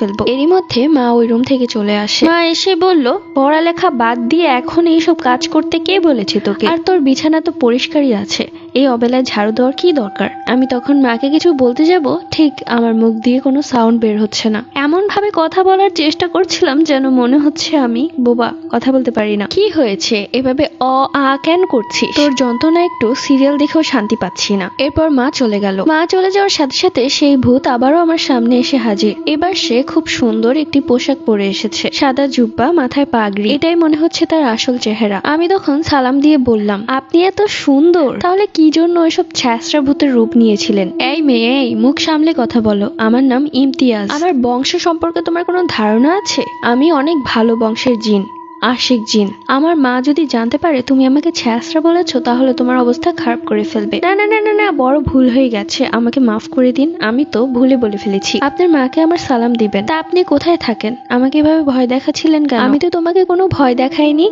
ফেলবো। এরই মধ্যে মা ওই রুম থেকে চলে আসে। মা এসে বলল, পড়ালেখা বাদ দিয়ে এখন এইসব কাজ করতে কে বলেছে তোকে? আর তোর বিছানা তো পরিষ্কারই আছে, এই অবেলায় ঝাড়ু দেওয়ার কি দরকার? আমি তখন মাকে কিছু বলতে যাব, ঠিক আমার মুখ দিয়ে কোনো সাউন্ড বের হচ্ছে না। এমন ভাবে কথা বলার চেষ্টা করছিলাম যেন মনে হচ্ছে আমি বোবা, কথা বলতে পারি না। কি হয়েছে এভাবে কেন করছিস? তোর যন্ত্রণা একটু সিরিয়াল দেখেও শান্তি পাচ্ছি না। এরপর মা চলে গেল। মা চলে যাওয়ার সাথে সাথে সেই ভূত আবারও আমার সামনে এসে হাজির। এবার সে খুব সুন্দর একটি পোশাক পরে এসেছে, সাদা জুব্বা, মাথায় পাগড়ি। এটাই মনে হচ্ছে তার আসল চেহারা। আমি তখন সালাম দিয়ে বললাম, আপনি এত সুন্দর, তাহলে কি জন্য ওইসব ছ্যাঁচড়া ভূতের রূপ নিয়েছিলেন? এই মেয়ে, এই মুখ সামলে কথা বলো। আমার নাম ইমতিয়াজ। আমার বংশ সম্পর্কে তোমার কোনো ধারণা আছে? আমি অনেক ভালো বংশের জিন, আশিক জিন। আমার মা যদি জানতে পারে তুমি আমাকে ছ্যাঁচড়া বলেছো, তাহলে তোমার অবস্থা খারাপ করে ফেলবে। না না না না না, বড় ভুল হয়ে গেছে, আমাকে মাফ করে দিন। আমি তো ভুলে বলে ফেলেছি। আপনার মাকে আমার সালাম দিবেন। তা আপনি কোথায় থাকেন? আমাকে এভাবে ভয় দেখাচ্ছিলেন কেন? আমি তো তোমাকে কোনো ভয় দেখাইনি।